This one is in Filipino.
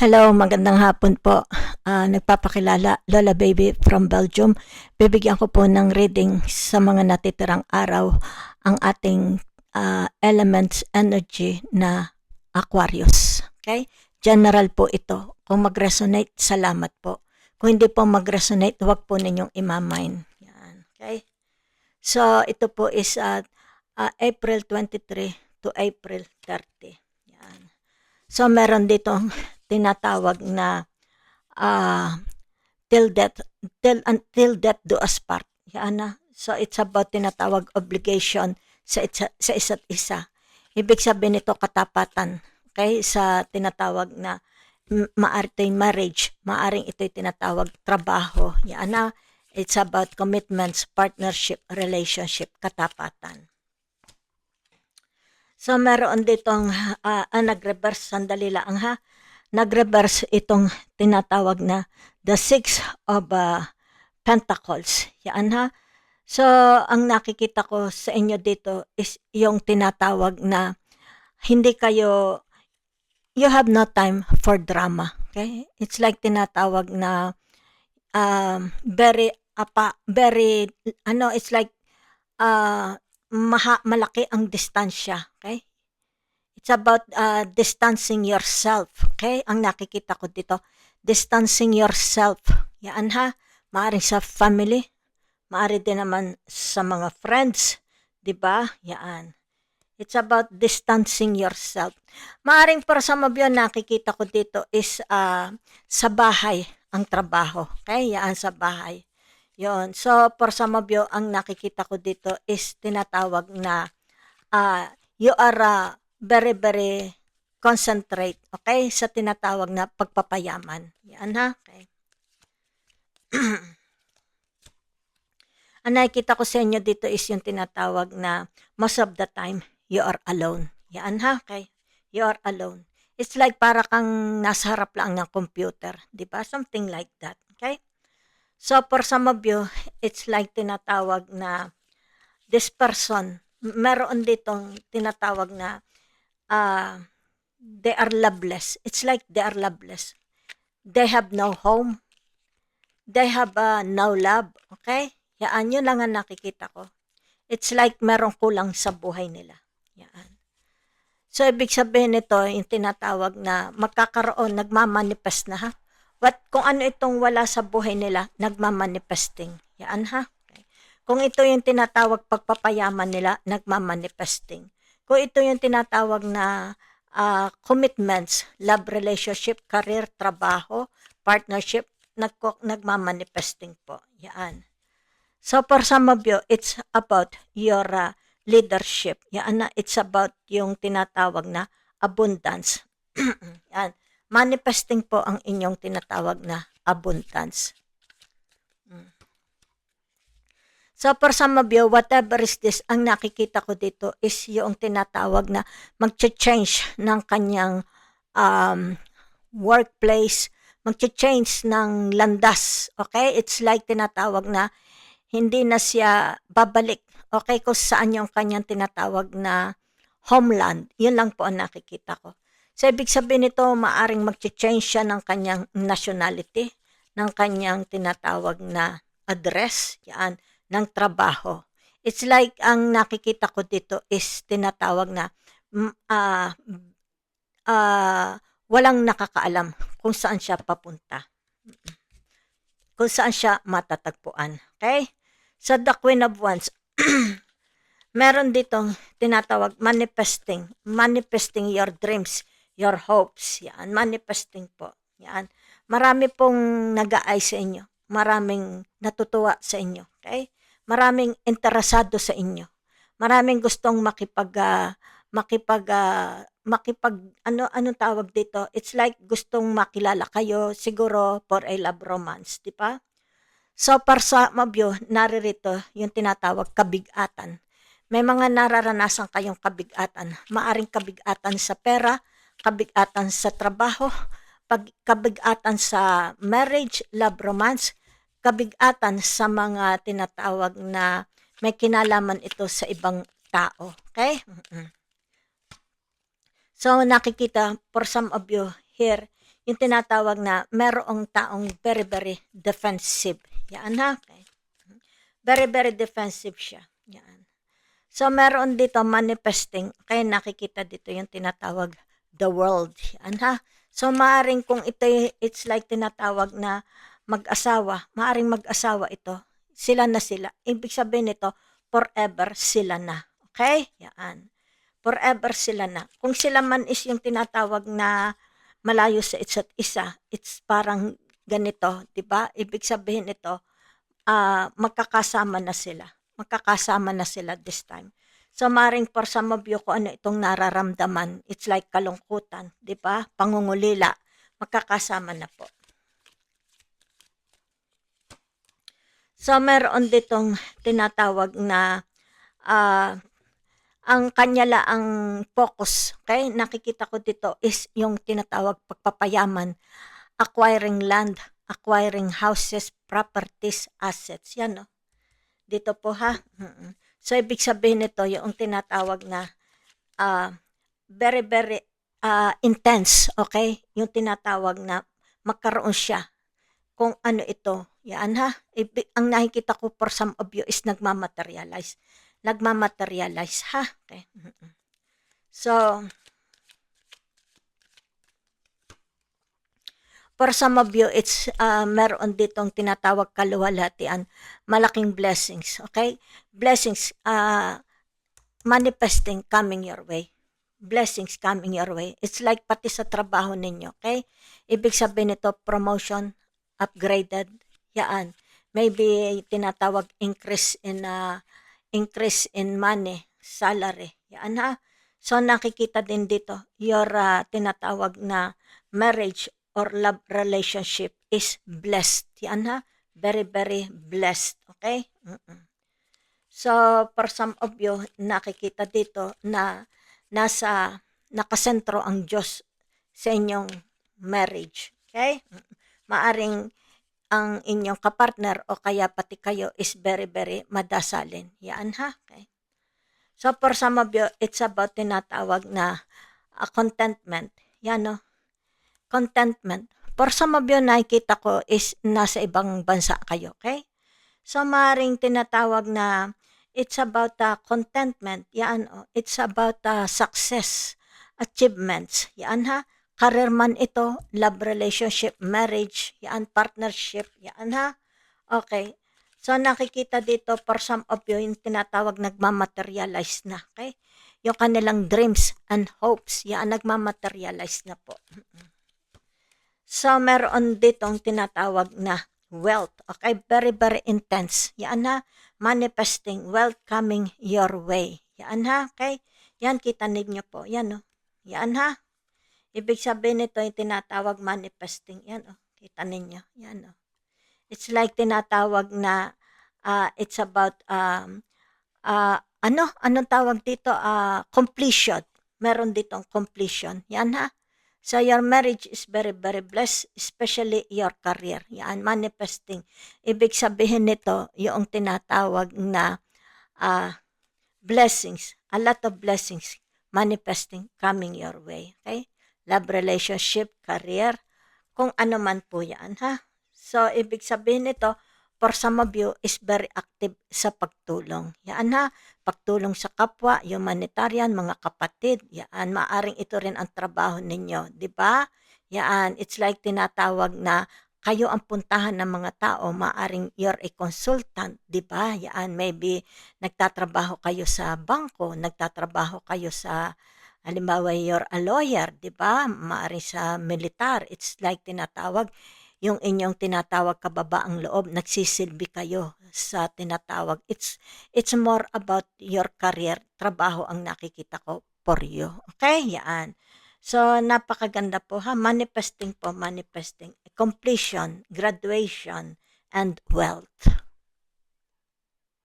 Hello, magandang hapon po. Nagpapakilala, Lola Baby from Belgium. Bibigyan ko po ng reading sa mga natitirang araw ang ating elements energy na Aquarius. Okay? General po ito. Kung mag-resonate, salamat po. Kung hindi po mag-resonate, huwag po ninyong imamine. Yan. Okay? So, ito po is April 23 to April 30. Yan. So, meron ditong tinatawag na uh, until death do us part. Yan na. So, it's about tinatawag obligation sa isa't isa. Ibig sabihin nito katapatan. Okay? Sa tinatawag na maaari ito'y marriage, maaring ito'y tinatawag trabaho. Yan na. It's about commitments, partnership, relationship, katapatan. So, meron ditong nag-reverse, sandali lang ha. Nag-reverse itong tinatawag na the Six of Pentacles. Yan ha. So, ang nakikita ko sa inyo dito is yung tinatawag na hindi kayo, you have no time for drama. Okay? It's like tinatawag na it's like malaki ang distansya. Okay? It's about distancing yourself. Okay? Ang nakikita ko dito, distancing yourself. Yan ha. Maaring sa family, maari din naman sa mga friends. Diba? Yan. It's about distancing yourself. Maaring para sa mga nakikita ko dito is sa bahay ang trabaho. Okay? Yan sa bahay. Yon. So, for some of you, ang nakikita ko dito is tinatawag na you are very, very concentrate, okay, sa tinatawag na pagpapayaman. Yan ha, okay. Ang nakikita ko sa inyo dito is yung tinatawag na most of the time, you are alone. Yan ha, okay. You are alone. It's like para kang nasa harap lang ng computer, di ba? Something like that, okay? So, for some of you, it's like tinatawag na this person, meron ditong tinatawag na they are loveless. It's like they are loveless. They have no home. They have no love. Okay? Yan, yun lang ang nakikita ko. It's like merong kulang sa buhay nila. Yan. So, ibig sabihin nito, yung tinatawag na magkakaroon, nagmamanifest na ha. Kung ano itong wala sa buhay nila, nagmamanifesting. Yan ha. Okay. Kung ito yung tinatawag pagpapayaman nila, nagmamanifesting. Kung ito yung tinatawag na commitments, love relationship, career, trabaho, partnership, nagmamanifesting po. Yan. So, for some of you, it's about your leadership. Yan na, it's about yung tinatawag na abundance. Yan. Manifesting po ang inyong tinatawag na abundance. So, for some of you, whatever is this, ang nakikita ko dito is yung tinatawag na mag-change ng kanyang workplace, mag-change ng landas. Okay? It's like tinatawag na hindi na siya babalik. Okay? Kung saan yung kanyang tinatawag na homeland. Yun lang po ang nakikita ko. So, ibig sabihin nito, maaring mag-change siya ng kanyang nationality, ng kanyang tinatawag na address. Yan. Ng trabaho. It's like ang nakikita ko dito is tinatawag na walang nakakaalam kung saan siya papunta. Kung saan siya matatagpuan. Okay? So, the Queen of Wands, meron ditong tinatawag manifesting. Manifesting your dreams, your hopes. Yan. Manifesting po. Yan. Marami pong nag-aay sa inyo. Maraming natutuwa sa inyo. Okay? Maraming interesado sa inyo. Maraming gustong anong tawag dito? It's like gustong makilala kayo siguro for a love romance, di ba? So, para sa mabyo, naririto yung tinatawag kabigatan. May mga nararanasan kayong kabigatan. Maaring kabigatan sa pera, kabigatan sa trabaho, kabigatan sa marriage, love romance, kabigatan sa mga tinatawag na may kinalaman ito sa ibang tao. Okay? So, nakikita, for some of you here, yung tinatawag na merong taong very, very defensive. Yan ha. Okay. Very, very defensive siya. Yan. So, meron dito manifesting. Kaya nakikita dito yung tinatawag the world. Yan ha. So, maaring kung ito, it's like tinatawag na mag-asawa. Maaring mag-asawa ito. Sila na sila. Ibig sabihin nito, forever sila na. Okay? Yan. Forever sila na. Kung sila man is yung tinatawag na malayo sa isa't isa, it's parang ganito, 'di ba? Ibig sabihin nito, magkakasama na sila. Magkakasama na sila this time. So, maring for some of you kung ano itong nararamdaman, it's like kalungkutan, 'di ba? Pangungulila, magkakasama na po. So, meron ditong tinatawag na ang kanya laang focus, okay? Nakikita ko dito is yung tinatawag pagpapayaman, acquiring land, acquiring houses, properties, assets. Yan, no? Dito po, ha? So, ibig sabihin nito, yung tinatawag na very, very intense, okay? Yung tinatawag na magkaroon siya kung ano ito. Yan, ha? Ang nakikita ko for some of you is nagmamaterialize, ha? Okay. So, for some of you, it's meron ditong tinatawag kaluwalhatian, malaking blessings, okay? Blessings, manifesting coming your way. Blessings coming your way. It's like pati sa trabaho ninyo, okay? Ibig sabihin nito, promotion, upgraded, yan. Maybe tinatawag increase in money, salary, yan ha. So, nakikita din dito, your tinatawag na marriage or love relationship is blessed. Yan ha. Very, very blessed. Okay? So, for some of you, nakikita dito na nakasentro ang Diyos sa inyong marriage. Okay? Maaring ang inyong kapartner o kaya pati kayo is very, very madasalin. Yan ha. Okay? So, for some of you, it's about tinatawag na contentment. Yan no. Contentment. For some of you, nakikita ko is nasa ibang bansa kayo. Okay? So, maring tinatawag na it's about contentment. Yan o. It's about success, achievements. Yan ha. Career man ito, love relationship, marriage, yan, partnership, yan ha. Okay. So, nakikita dito, for some of you, yung tinatawag nagmamaterialize na. Okay? Yung kanilang dreams and hopes, yan, nagmamaterialize na po. So, meron ditong tinatawag na wealth. Okay? Very, very intense. Yan ha. Manifesting wealth coming your way. Yan ha. Okay? Yan, kita ninyo po. Yan o. Yan ha. Ibig sabihin nito yung tinatawag manifesting. Yan o. Kita ninyo. Yan o. It's like tinatawag na it's about anong tawag dito? Completion. Meron ditong completion. Yan ha. So your marriage is very, very blessed, especially your career. Yan, manifesting. Ibig sabihin nito yung tinatawag na blessings. A lot of blessings manifesting coming your way. Okay? Love relationship, career, kung ano man po yan, ha? So, ibig sabihin nito, for some of you is very active sa pagtulong. Yan ha, pagtulong sa kapwa, humanitarian, mga kapatid, yan, maaring ito rin ang trabaho ninyo, di ba? Yan, it's like tinatawag na kayo ang puntahan ng mga tao, maaring you're a consultant, di ba? Yan, maybe nagtatrabaho kayo sa bangko, nagtatrabaho kayo sa halimbawa, you're a lawyer, di ba? Maaari sa militar. It's like tinatawag, yung inyong tinatawag kababaang loob, nagsisilbi kayo sa tinatawag. It's more about your career. Trabaho ang nakikita ko for you. Okay? Yan. So, napakaganda po ha. Manifesting po, manifesting. Completion, graduation, and wealth.